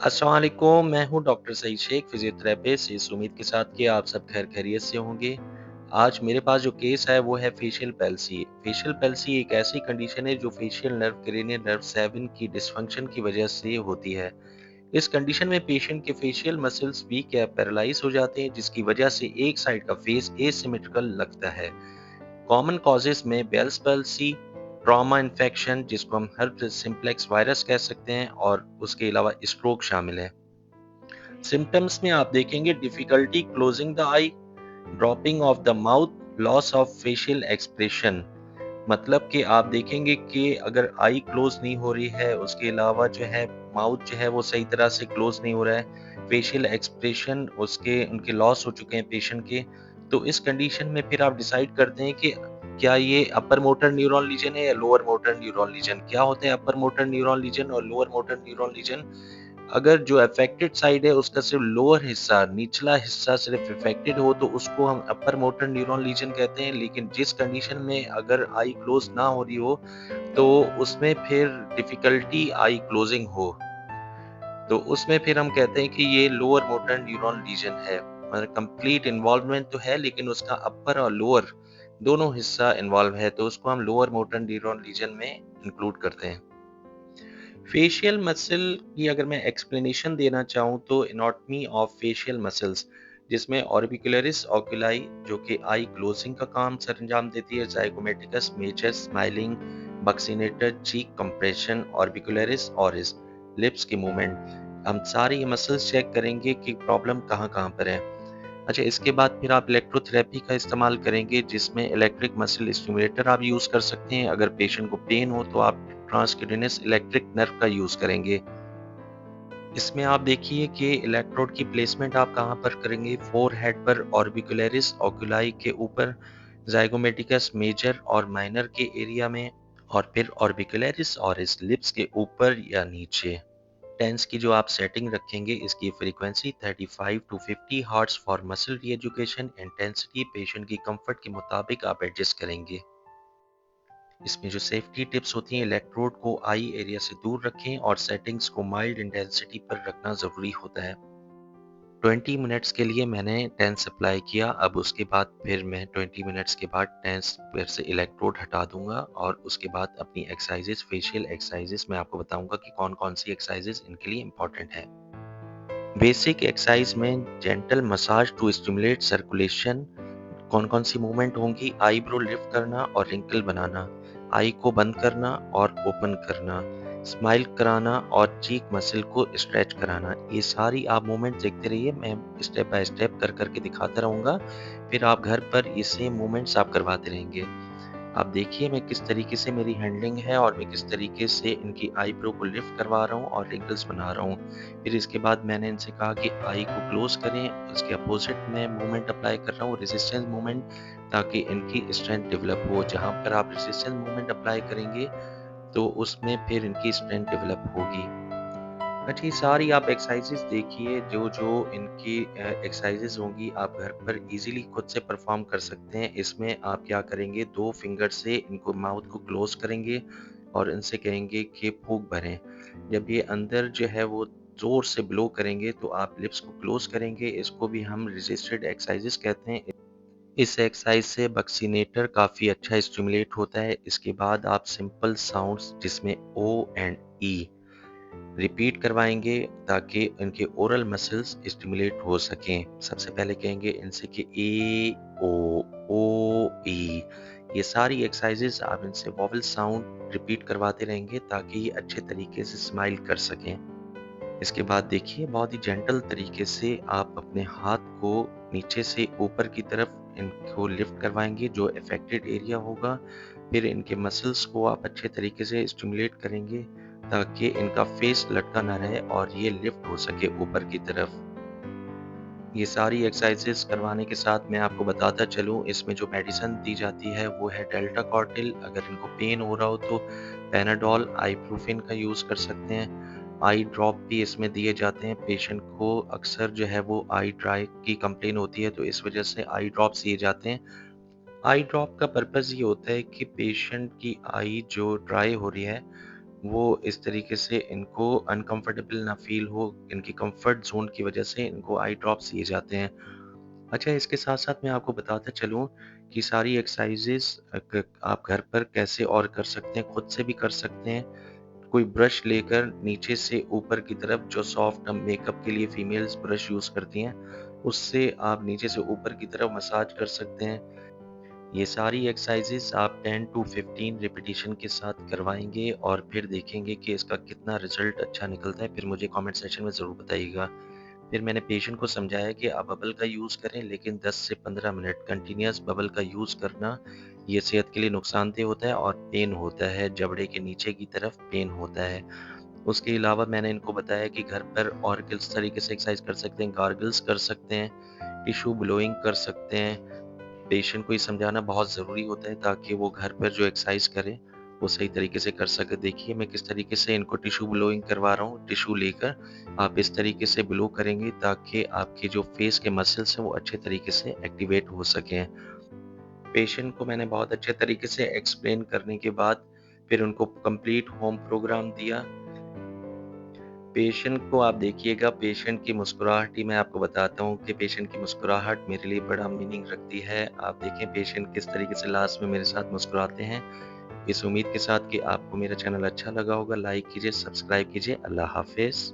अस्सलाम वालेकुम, मैं हूँ डॉक्टर सईद शेख, फिजियोथेरेपिस्ट। इस उम्मीद के साथ कि आप सब खैरियत से होंगे। आज मेरे पास जो केस है वो है फेशियल पैल्सी। फेशियल पैल्सी एक ऐसी कंडीशन है जो फेशियल नर्व, क्रेनियल नर्व 7 की डिसफंक्शन की वजह से होती है। इस कंडीशन में पेशेंट के फेशियल मसल्स वीक या पैरालाइज हो जाते हैं, जिसकी वजह से एक साइड का फेस एसिमेट्रिकल लगता है। कॉमन कॉजेज में बेल्स पैल्सी, ट्रॉमा इन्फेक्शन जिसको हम हर्ब सिम्प्लेक्स वायरस कह सकते हैं, और उसके अलावा स्ट्रोक शामिल है। सिम्टम्स में आप देखेंगे difficulty closing the I, dropping of the mouth, loss of facial expression. मतलब कि आप देखेंगे कि अगर आई क्लोज नहीं हो रही है, उसके अलावा जो है माउथ जो है वो सही तरह से क्लोज नहीं हो रहा है, फेशियल एक्सप्रेशन उसके उनके लॉस हो चुके हैं पेशेंट के। तो इस कंडीशन में फिर आप डिसाइड करते हैं कि क्या ये अपर मोटर न्यूरॉन लीजन है या लोअर मोटर न्यूरॉन लीजन। क्या होते हैं अपर मोटर न्यूरॉन लीजन और लोअर मोटर न्यूरॉन लीजन? अगर जो अफेक्टेड साइड है उसका सिर्फ लोअर हिस्सा, निचला हिस्सा सिर्फ अफेक्टेड हो तो उसको हम अपर मोटर न्यूरॉन लीजन कहते हैं। लेकिन जिस कंडीशन में अगर आई क्लोज ना हो रही हो तो उसमें फिर डिफिकल्टी आई क्लोजिंग हो, तो उसमें फिर हम कहते हैं कि ये लोअर मोटर न्यूरॉन लीजन है। मतलब कंप्लीट इन्वॉल्वमेंट तो है लेकिन उसका अपर और लोअर दोनों हिस्सा इन्वॉल्व है, तो उसको हम लोअर मोटर न्यूरॉन लीजन में इंक्लूड करते हैं। फेशियल मसल की अगर मैं एक्सप्लेनेशन देना चाहूँ तो एनाटॉमी ऑफ फेशियल मसल्स, जिसमें ऑर्बिकुलरिस ओकुलाई जो कि आई क्लोजिंग का काम सरंजाम देती है, जाइगोमेटिकस मेजर स्माइलिंग, बक्सिनेटर चीक कंप्रेशन, ऑर्बिकुलरिस ऑरिस लिप्स की मूवमेंट। हम सारे ये मसल्स चेक करेंगे कि प्रॉब्लम कहाँ कहाँ पर है। अच्छा, इसके बाद फिर आप इलेक्ट्रोथेरेपी का इस्तेमाल करेंगे, जिसमें इलेक्ट्रिक मसल स्टिमुलेटर आप यूज़ कर सकते हैं। अगर पेशेंट को पेन हो तो आप ट्रांसक्यूटेनियस इलेक्ट्रिक नर्व का यूज़ करेंगे। इसमें आप देखिए कि इलेक्ट्रोड की प्लेसमेंट आप कहाँ पर करेंगे। फोरहेड पर ऑर्बिकुलरिस ओकुलाई के ऊपर, ज़ाइगोमेटिकस मेजर और माइनर के एरिया में, और फिर ऑर्बिकुलरिस ऑरिस लिप्स के ऊपर या नीचे। टेंस की जो आप सेटिंग रखेंगे, इसकी frequency 35 to 50 hertz for muscle reeducation. Intensity patient की कंफर्ट के मुताबिक आप एडजस्ट करेंगे। इसमें जो सेफ्टी टिप्स होती हैं, इलेक्ट्रोड को आई एरिया से दूर रखें और सेटिंग्स को माइल्ड इंटेंसिटी पर रखना ज़रूरी होता है। 20 मिनट्स के लिए मैंने टेंस अप्लाई किया। अब उसके बाद फिर मैं 20 मिनट्स के बाद टेंस पर से इलेक्ट्रोड हटा दूंगा, और उसके बाद अपनी एक्सरसाइजेस, फेशियल एक्सरसाइजेस मैं आपको बताऊंगा कि कौन कौन सी एक्सरसाइजेस इनके लिए इंपॉर्टेंट है। बेसिक एक्सरसाइज में gentle massage to stimulate circulation. कौन कौन सी मूवमेंट होंगी? आईब्रो लिफ्ट करना और रिंकल बनाना, आई को बंद करना और ओपन करना, स्माइल कराना और चीक मसल को स्ट्रेच कराना। ये सारी आप मूवमेंट देखते रहिए, मैं स्टेप बाय स्टेप कर करके दिखाता रहूँगा। फिर आप घर पर ये सेम मूवमेंट्स आप करवाते रहेंगे। आप देखिए मैं किस तरीके से मेरी हैंडलिंग है और मैं किस तरीके से इनकी आईब्रो को लिफ्ट करवा रहा हूँ और रिंकल्स बना रहा हूँ। फिर इसके बाद मैंने इनसे कहा कि आई को क्लोज करें, उसके अपोजिट में मूवमेंट अप्लाई कर रहा हूँ, रेजिस्टेंस मूवमेंट, ताकि इनकी स्ट्रेंथ डेवलप हो। जहाँ पर आप रेजिस्टेंस मूवमेंट अप्लाई करेंगे तो उसमें फिर इनकी स्ट्रेंथ डेवलप होगी। बट ये सारी आप एक्सरसाइजेस देखिए, जो जो इनकी एक्सरसाइजेस होंगी आप घर पर इजीली खुद से परफॉर्म कर सकते हैं। इसमें आप क्या करेंगे, दो फिंगर से इनको माउथ को क्लोज करेंगे और इनसे कहेंगे कि फूंक भरें। जब ये अंदर जो है वो जोर से ब्लो करेंगे तो आप लिप्स को क्लोज करेंगे। इसको भी हम रजिस्टर्ड एक्सरसाइजेस कहते हैं। इस एक्सरसाइज से बक्सीनेटर काफ़ी अच्छा स्टिमुलेट होता है। इसके बाद आप सिंपल साउंड्स जिसमें ओ एंड ई रिपीट करवाएंगे ताकि इनके ओरल मसल्स स्टिमुलेट हो सकें। सबसे पहले कहेंगे इनसे कि ए ओ ई। ये सारी एक्सरसाइजेस आप इनसे वॉवल साउंड रिपीट करवाते रहेंगे ताकि ये अच्छे तरीके से स्माइल कर सकें। इसके बाद देखिए बहुत ही जेंटल तरीके से आप अपने हाथ को नीचे से ऊपर की तरफ इनको लिफ्ट करवाएंगे जो अफेक्टेड एरिया होगा। फिर इनके मसल्स को आप अच्छे तरीके से स्टिमुलेट करेंगे ताकि इनका फेस लटका ना रहे और ये लिफ्ट हो सके ऊपर की तरफ। ये सारी एक्सरसाइजेस करवाने के साथ मैं आपको बताता चलूँ, इसमें जो मेडिसिन दी जाती है वो है डेल्टा कॉर्टिल। अगर इनको पेन हो रहा हो तो पैनाडोल, आइब्रूफिन का यूज़ कर सकते हैं। आई ड्रॉप भी इसमें दिए जाते हैं। पेशेंट को अक्सर जो है वो आई ड्राई की कंप्लेन होती है तो इस वजह से आई ड्रॉप्स दिए जाते हैं। आई ड्रॉप का पर्पज़ ये होता है कि पेशेंट की आई जो ड्राई हो रही है वो इस तरीके से इनको अनकंफर्टेबल ना फ़ील हो, इनकी कंफर्ट ज़ोन की वजह से इनको आई ड्रॉप्स दिए जाते हैं। अच्छा, इसके साथ-साथ मैं आपको बताता चलूँ कि सारी एक्सरसाइज़ेज़ आप घर पर कैसे और कर सकते हैं, खुद से भी कर सकते हैं। कोई ब्रश लेकर नीचे से ऊपर की तरफ, जो सॉफ्ट मेकअप के लिए फीमेल्स ब्रश यूज़ करती हैं, उससे आप नीचे से ऊपर की तरफ मसाज कर सकते हैं। ये सारी एक्सरसाइज़ेज़ आप 10 टू 15 रिपिटिशन के साथ करवाएँगे और फिर देखेंगे कि इसका कितना रिज़ल्ट अच्छा निकलता है, फिर मुझे कमेंट सेक्शन में ज़रूर बताइएगा। फिर मैंने पेशेंट को समझाया कि आप बबल का यूज़ करें, लेकिन 10 से 15 मिनट कंटिन्यूअस बबल का यूज़ करना, ये सेहत के लिए नुकसानदेह होता है और पेन होता है, जबड़े के नीचे की तरफ पेन होता है। उसके अलावा मैंने इनको बताया कि घर पर और किस तरीके से एक्सरसाइज कर सकते हैं, गार्गल्स कर सकते हैं, टिश्यू ब्लोइंग कर सकते हैं। पेशेंट को ये समझाना बहुत ज़रूरी होता है ताकि वो घर पर जो एक्सरसाइज करे, वो सही तरीके से कर सके। देखिए मैं किस तरीके से इनको टिश्यू ब्लोइंग करवा रहा हूँ। टिश्यू लेकर आप इस तरीके से ब्लो करेंगे ताकि आपके जो फेस के मसल्स हैं वो अच्छे तरीके से एक्टिवेट हो सकें। पेशेंट को मैंने बहुत अच्छे तरीके से एक्सप्लेन करने के बाद फिर उनको कंप्लीट होम प्रोग्राम दिया। पेशेंट को आप देखिएगा, पेशेंट की मुस्कुराहट ही मैं आपको बताता हूँ कि पेशेंट की मुस्कुराहट मेरे लिए बड़ा मीनिंग रखती है। आप देखें पेशेंट किस तरीके से लास्ट में मेरे साथ मुस्कुराते हैं। इस उम्मीद के साथ कि आपको मेरा चैनल अच्छा लगा होगा, लाइक कीजिए, सब्सक्राइब कीजिए। अल्लाह हाफ़िज़।